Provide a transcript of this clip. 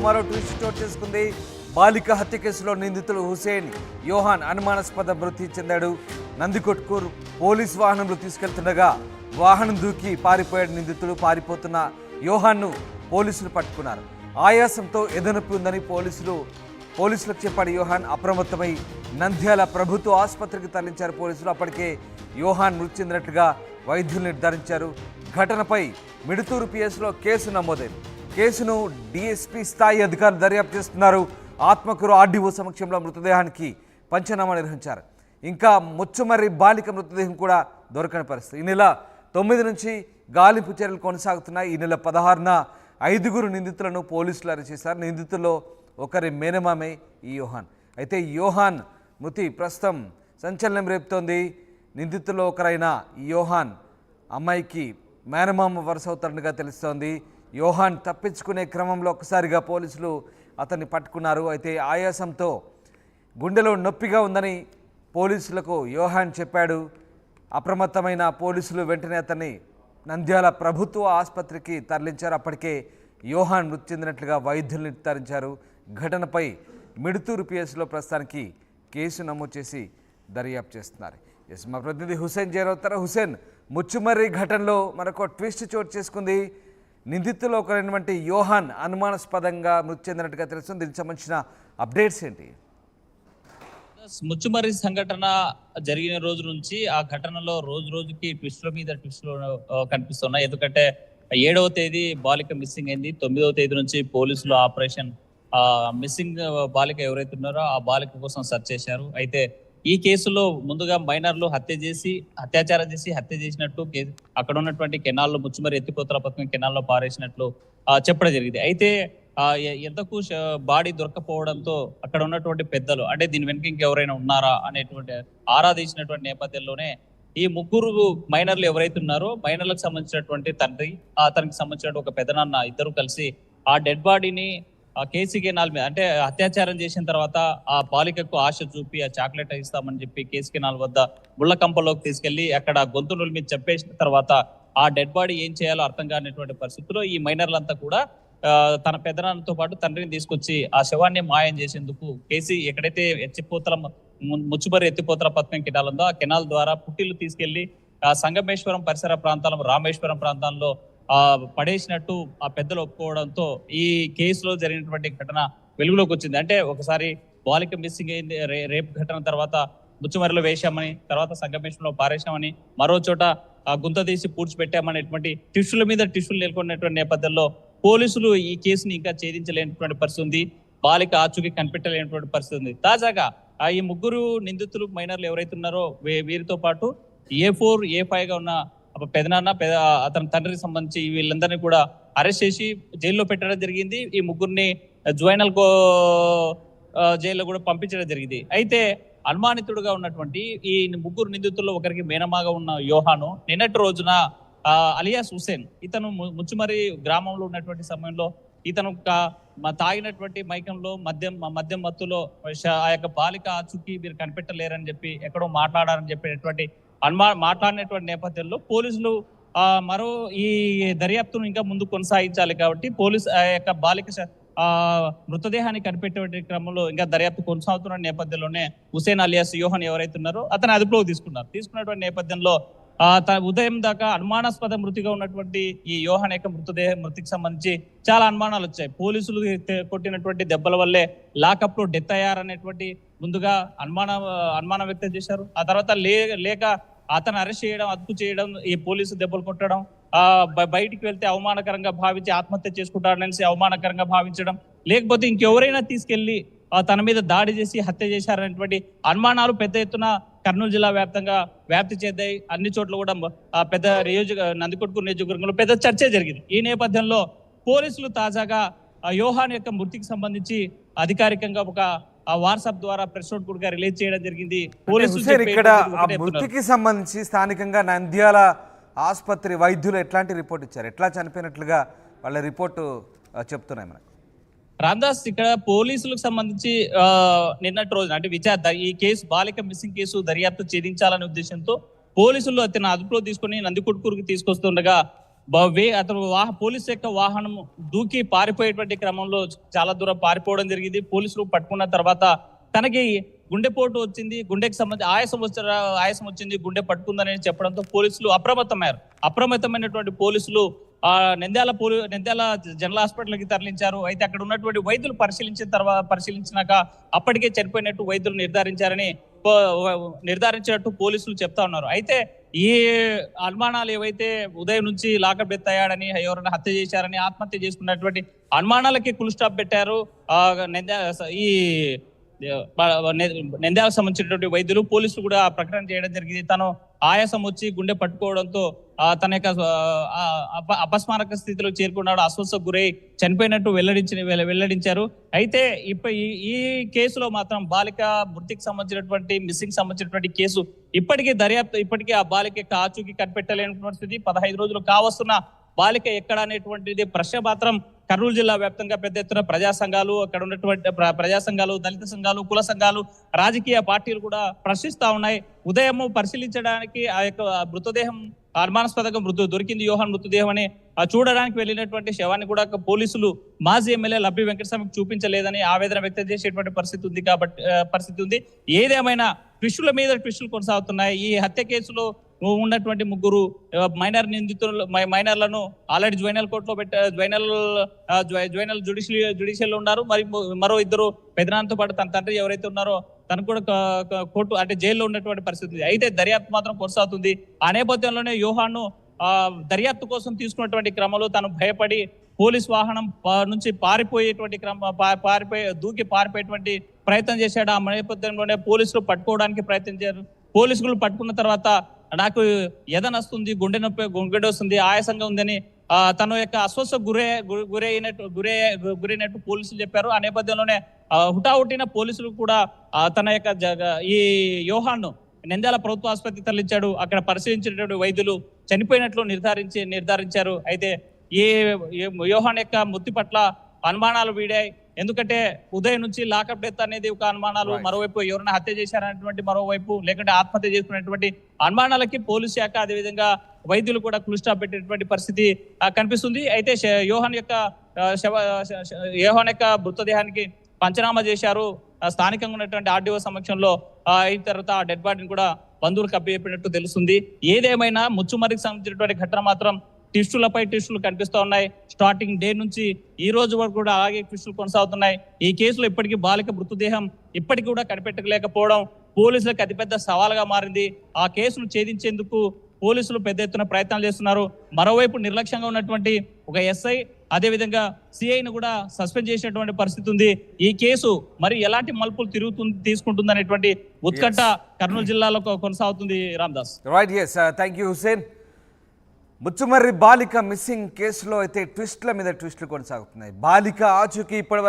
మరో ట్విస్ట్ చోటు చేసుకుంది. బాలిక హత్య కేసులో నిందితుడు హుసేన్ యోహాన్ అనుమానాస్పద మృతి చెందాడు. నందికొట్కూరు పోలీసు వాహనంలో తీసుకెళ్తుండగా వాహనం దూకి పారిపోయాడు నిందితుడు. పారిపోతున్న యోహాన్ను పోలీసులు పట్టుకున్నారు. ఆయాసంతో ఎదనొప్పి ఉందని పోలీసులకు చెప్పాడు యోహాన్. అప్రమత్తమై నంద్యాల ప్రభుత్వ ఆసుపత్రికి తరలించారు పోలీసులు. అప్పటికే యోహాన్ మృతి చెందినట్లుగా వైద్యులు నిర్ధారించారు. ఘటనపై మిడుతూరు పిఎస్లో కేసు నమోదైంది. కేసును డీఎస్పీ స్థాయి అధికారులు దర్యాప్తు చేస్తున్నారు. ఆత్మకూరు ఆర్డీఓ సమక్షంలో మృతదేహానికి పంచనామా నిర్వహించారు. ఇంకా ముచ్చుమర్రి బాలిక మృతదేహం కూడా దొరకని పరిస్థితి. ఈ నెల 9 నుంచి గాలింపు చర్యలు కొనసాగుతున్నాయి. ఈ నెల 16న 5 నిందితులను పోలీసులు అరెస్ట్ చేశారు. నిందితుల్లో ఒకరి మేనమామే ఈ యోహాన్. అయితే యోహాన్ మృతి ప్రస్తుతం సంచలనం రేపుతోంది. నిందితుల్లో ఒకరైన ఈ యోహాన్ అమ్మాయికి మేనమామ వరుస అవుతారనిగా తెలుస్తోంది. యోహాన్ తప్పించుకునే క్రమంలో ఒక్కసారిగా పోలీసులు అతన్ని పట్టుకున్నారు. అయితే ఆయాసంతో గుండెలో నొప్పిగా ఉందని పోలీసులకు యోహాన్ చెప్పాడు. అప్రమత్తమైన పోలీసులు వెంటనే అతన్ని నంద్యాల ప్రభుత్వ ఆసుపత్రికి తరలించారు. అప్పటికే యోహాన్ మృతి చెందినట్లుగా వైద్యులు నిర్ధారించారు. ఘటనపై మిడుతూరు పిఎస్లో ప్రస్తుతానికి కేసు నమోదు చేసి దర్యాప్తు చేస్తున్నారు. మా ప్రతినిధి హుసేన్ చేరవుతారు. హుసేన్, ముచ్చుమర్రి ఘటనలో మరొక ట్విస్ట్ చోటు చేసుకుంది. నిందితులు ఒకరైనటువంటి యోహాన్ అనుమానాస్పదంగా మృతి చెందినట్టుగా తెలుస్తుంది. దీనికి సంబంధించిన అప్డేట్స్ ఏంటి? ముచ్చుమర్రి సంఘటన జరిగిన రోజు నుంచి ఆ ఘటనలో రోజుకి ట్విస్టుల మీద ట్విస్టులు కనిపిస్తున్నాయి. ఎందుకంటే 7వ తేదీ బాలిక మిస్సింగ్ అయింది. 9వ తేదీ నుంచి పోలీసులు ఆపరేషన్ మిస్సింగ్ బాలిక ఎవరైతే ఉన్నారో ఆ బాలిక కోసం సెర్చ్ చేశారు. అయితే ఈ కేసులో ముందుగా మైనర్లు అత్యాచారం చేసి హత్య చేసినట్టు అక్కడ ఉన్నటువంటి కెనాల్లో ముచ్చుమర్రి ఎత్తిపోతల పథకం కెనాల్లో పారేసినట్లు చెప్పడం జరిగింది. అయితే ఎంతకు బాడీ దొరకపోవడంతో అక్కడ ఉన్నటువంటి పెద్దలు అంటే దీని వెనుక ఇంకెవరైనా ఉన్నారా అనేటువంటి ఆరాధించినటువంటి నేపథ్యంలోనే ఈ 3 మైనర్లు ఎవరైతే ఉన్నారో మైనర్లకు సంబంధించినటువంటి తండ్రి, అతనికి సంబంధించిన ఒక పెదనాన్న ఇద్దరు కలిసి ఆ డెడ్ బాడీని కేసీ కెనాల్ మీద అంటే అత్యాచారం చేసిన తర్వాత ఆ బాలికకు ఆశ చూపి ఆ చాక్లెట్ ఇస్తామని చెప్పి కేసీ కెనాల్ వద్ద ముళ్ళ కంపలోకి తీసుకెళ్లి అక్కడ గొంతుల మీద చెప్పేసిన తర్వాత ఆ డెడ్ బాడీ ఏం చేయాలో అర్థం కానిటువంటి పరిస్థితుల్లో ఈ మైనర్లంతా కూడా తన పెదనాన్నతో పాటు తండ్రిని తీసుకొచ్చి ఆ శవాన్ని మాయం చేసేందుకు కేసీ ఎక్కడైతే ముచ్చుమర్రి ఎత్తిపోతల పథకం కెనాల్ ఉందో ఆ కెనాల్ ద్వారా పుట్టిల్లు తీసుకెళ్లి సంగమేశ్వరం పరిసర ప్రాంతాల్లో రామేశ్వరం ప్రాంతాల్లో పడేసినట్టు ఆ పెద్దలు ఒప్పుకోవడంతో ఈ కేసులో జరిగినటువంటి ఘటన వెలుగులోకి వచ్చింది. అంటే ఒకసారి బాలిక మిస్సింగ్ అయింది, రేపు ఘటన తర్వాత ముచ్చుమర్రిలో వేశామని, తర్వాత సంగమేశ్వరంలో పారేశామని, మరో చోట గుంత తీసి పూడ్చిపెట్టామనేటువంటి టిష్యూల మీద టిష్యూలు నెలకొన్నటువంటి నేపథ్యంలో పోలీసులు ఈ కేసుని ఇంకా ఛేదించలేనటువంటి పరిస్థితి ఉంది. బాలిక ఆచూకీ కనిపెట్టలేనటువంటి పరిస్థితి ఉంది. తాజాగా ఈ 3 నిందితులు మైనర్లు ఎవరైతే ఉన్నారో వీరితో పాటు A4, A5గా ఉన్న పెదనాన్న అతని తండ్రికి సంబంధించి వీళ్ళందరినీ కూడా అరెస్ట్ చేసి జైల్లో పెట్టడం జరిగింది. ఈ 3 జువైనల్ జైల్లో కూడా పంపించడం జరిగింది. అయితే అనుమానితుడుగా ఉన్నటువంటి ఈ 3 నిందితుల్లో ఒకరికి మేనమాగా ఉన్న యోహాను నిన్నటి రోజున అలియాస్ హుసేన్ ఇతను ముచ్చుమర్రి గ్రామంలో ఉన్నటువంటి సమయంలో ఇతను తాగినటువంటి మైకంలో మద్యం మత్తులో ఆ యొక్క బాలిక ఆచూకీ మీరు కనిపెట్టలేరని చెప్పి ఎక్కడో మాట్లాడారని చెప్పేటువంటి మాట్లాడినటువంటి నేపథ్యంలో పోలీసులు మరో ఈ దర్యాప్తును ఇంకా ముందు కొనసాగించాలి కాబట్టి పోలీసు ఆ యొక్క బాలిక మృతదేహాన్ని కనిపెట్టే క్రమంలో ఇంకా దర్యాప్తు కొనసాగుతున్న నేపథ్యంలోనే హుసేన్ అలియాస్ యోహాన్ ఎవరైతే ఉన్నారో అతను అదుపులోకి తీసుకున్నటువంటి నేపథ్యంలో ఉదయం దాకా అనుమానాస్పద మృతిగా ఉన్నటువంటి ఈ యోహాన్ యొక్క మృతికి సంబంధించి చాలా అనుమానాలు వచ్చాయి. పోలీసులు కొట్టినటువంటి దెబ్బల వల్లే లాకప్ లో డెత్ అయ్యారనేటువంటి ముందుగా అనుమానం వ్యక్తం చేశారు. ఆ తర్వాత లేక అతను అరెస్ట్ చేయడం, అదుపు చేయడం, ఈ పోలీసు దెబ్బలు కొట్టడం, బయటికి వెళ్తే అవమానకరంగా భావించి ఆత్మహత్య చేసుకుంటారనేసి అవమానకరంగా భావించడం, లేకపోతే ఇంకెవరైనా తీసుకెళ్లి తన మీద దాడి చేసి హత్య చేశారనేటువంటి అనుమానాలు పెద్ద ఎత్తున కర్నూలు జిల్లా వ్యాప్తంగా వ్యాప్తి చెందాయి. అన్ని చోట్ల కూడా పెద్ద నందికొట్కూరు నియోజకవర్గంలో పెద్ద చర్చ జరిగింది. ఈ నేపథ్యంలో పోలీసులు తాజాగా యోహాన్ యొక్క మృతికి సంబంధించి అధికారికంగా ఒక వాట్సాప్ ద్వారా ప్రెస్ నోట్ కూడా రిలీజ్ చేయడం జరిగింది. పోలీసులు ఇక్కడ మృతికి సంబంధించి స్థానికంగా నంద్యాల ఆసుపత్రి వైద్యులు ఎట్లాంటి రిపోర్ట్ ఇచ్చారు? ఎట్లా చనిపోయినట్లుగా వాళ్ళ రిపోర్టు చెప్తున్నాయి మనకు? రాందాస్, ఇక్కడ పోలీసులకు సంబంధించి నిన్నటి రోజున అంటే ఈ కేసు బాలిక మిస్సింగ్ కేసు దర్యాప్తు ఛేదించాలనే ఉద్దేశంతో పోలీసులు అతను అదుపులో తీసుకుని నందికొట్కూరుకి తీసుకొస్తుండగా అతను పోలీసు యొక్క వాహనం దూకి పారిపోయేటువంటి క్రమంలో చాలా దూరం పారిపోవడం జరిగింది. పోలీసులు పట్టుకున్న తర్వాత తనకి గుండెపోటు వచ్చింది, గుండెకి సంబంధించి ఆయాసం వచ్చింది, గుండె పట్టుకుందని చెప్పడంతో పోలీసులు అప్రమత్తమైనటువంటి పోలీసులు నంద్యాల జనరల్ హాస్పిటల్కి తరలించారు. అయితే అక్కడ ఉన్నటువంటి వైద్యులు పరిశీలించినాక అప్పటికే చనిపోయినట్టు వైద్యులు నిర్ధారించినట్టు పోలీసులు చెప్తా ఉన్నారు. అయితే ఈ అనుమానాలు ఏవైతే ఉదయం నుంచి లాకప్ డెత్ అయ్యాడని, ఎవరైనా హత్య చేశారని, ఆత్మహత్య చేసుకున్నటువంటి అనుమానాలకి ఫుల్ స్టాప్ పెట్టారు. ఈ నంద్యాలకు సంబంధించినటువంటి వైద్యులు, పోలీసులు కూడా ప్రకటన చేయడం జరిగింది. తను ఆయాసం వచ్చి గుండె పట్టుకోవడంతో తన యొక్క అపస్మారక స్థితిలో చేరుకున్నాడు, అస్వస్థకు గురై చనిపోయినట్టు వెల్లడించారు. అయితే ఈ కేసులో మాత్రం బాలిక మృతికి సంబంధించినటువంటి మిస్సింగ్ సంబంధించినటువంటి కేసు ఇప్పటికీ ఆ బాలిక యొక్క ఆచూకీ కనిపెట్టలేని పరిస్థితి. 15 రోజులు కావస్తున్న బాలిక ఎక్కడ అనేటువంటిది ప్రశ్న మాత్రం కర్నూలు జిల్లా వ్యాప్తంగా పెద్ద ఎత్తున ప్రజా సంఘాలు, అక్కడ ఉన్నటువంటి ప్రజా సంఘాలు, దళిత సంఘాలు, కుల సంఘాలు, రాజకీయ పార్టీలు కూడా ప్రశ్నిస్తా ఉన్నాయి. ఉదయం పరిశీలించడానికి ఆ యొక్క మృతదేహం అనుమానాస్పదంగా దొరికింది, యోహాన్ మృతదేహం అని చూడడానికి వెళ్ళినటువంటి శవాన్ని కూడా పోలీసులు మాజీ ఎమ్మెల్యే లబ్బి వెంకటస్వామికి చూపించలేదని ఆవేదన వ్యక్తం చేసేటువంటి పరిస్థితి ఉంది. ఏదేమైనా ట్విస్టుల మీద ట్విస్టులు కొనసాగుతున్నాయి. ఈ హత్య కేసులో ఉన్నటువంటి 3 మైనర్లను ఆల్రెడీ జువైనల్ కోర్టులో జువైనల్ జ్యుడిషియల్ లో ఉన్నారు. మరి మరో 2 పెదనాన్నతో పాటు తన తండ్రి ఎవరైతే ఉన్నారో తను కూడా కోర్టు అంటే జైల్లో ఉన్నటువంటి పరిస్థితి. అయితే దర్యాప్తు మాత్రం కొనసాగుతుంది. ఆ నేపథ్యంలోనే యోహాన్ను దర్యాప్తు కోసం తీసుకున్నటువంటి క్రమంలో తను భయపడి పోలీస్ వాహనం నుంచి దూకి పారిపోయేటువంటి ప్రయత్నం చేశాడు. ఆ నేపథ్యంలోనే పోలీసులు పట్టుకోవడానికి ప్రయత్నించారు. పోలీసులు పట్టుకున్న తర్వాత నాకు ఎదనొస్తుంది, గుండె వస్తుంది, ఆయాసంగా ఉందని తన యొక్క అస్వస్థ గురైనట్టు పోలీసులు చెప్పారు. ఆ నేపథ్యంలోనే హుటాహుటిన పోలీసులు కూడా తన యొక్క ఈ యోహాన్ను నంద్యాల ప్రభుత్వ ఆసుపత్రికి తరలించాడు. అక్కడ పరిశీలించినటువంటి వైద్యులు చనిపోయినట్లు నిర్ధారించారు. అయితే ఈ యోహాన్ యొక్క మృతి పట్ల అనుమానాలు వీడాయి. ఎందుకంటే ఉదయం నుంచి లాకప్ డెత్ అనేది ఒక అనుమానాలు, మరోవైపు ఎవరైనా హత్య చేశారనేటువంటి మరోవైపు, లేకుంటే ఆత్మహత్య చేసుకునేటువంటి అనుమానాలకి పోలీసు శాఖ అదేవిధంగా వైద్యులు కూడా ఫుల్ స్టాప్ పెట్టేటువంటి పరిస్థితి కనిపిస్తుంది. అయితే యోహాన్ యొక్క మృతదేహానికి పంచనామా చేశారు. స్థానికంగా ఉన్నటువంటి ఆర్డీఓ సమక్షంలో అయిన తర్వాత ఆ డెడ్ బాడీని కూడా బంధువులకు అప్పచెప్పినట్టు తెలుస్తుంది. ఏదేమైనా ముచ్చుమరికి సంబంధించినటువంటి ఘటన మాత్రం ట్విస్టులపై ట్విస్టులు కనిపిస్తూ ఉన్నాయి. స్టార్టింగ్ డే నుంచి ఈ రోజు వరకు కూడా అలాగే ట్విస్టులు కొనసాగుతున్నాయి. ఈ కేసులో ఇప్పటికీ బాలిక మృతదేహం ఇప్పటికీ కూడా కనిపెట్టలేకపోవడం పోలీసులకు అతిపెద్ద సవాల్గా మారింది. ఆ కేసును ఛేదించేందుకు పోలీసులు పెద్ద ఎత్తున ప్రయత్నాలు చేస్తున్నారు. మరోవైపు నిర్లక్ష్యంగా ఉన్నటువంటి ఒక ఎస్ఐ అదేవిధంగా సిఐను కూడా సస్పెండ్ చేసినటువంటి పరిస్థితి ఉంది. ఈ కేసు మరి ఎలాంటి మలుపులు తీసుకుంటుంది అనేటువంటి ఉత్కంఠ కర్నూలు జిల్లాలో కొనసాగుతుంది. Ramdas. Right, thank you Hussain. Muchumarri బాలిక మిస్సింగ్ కేసులో అయితే ట్విస్ట్ల మీద ట్విస్టులు కొనసాగుతున్నాయి. బాలిక ఆచూకీ ఇప్పటివరకు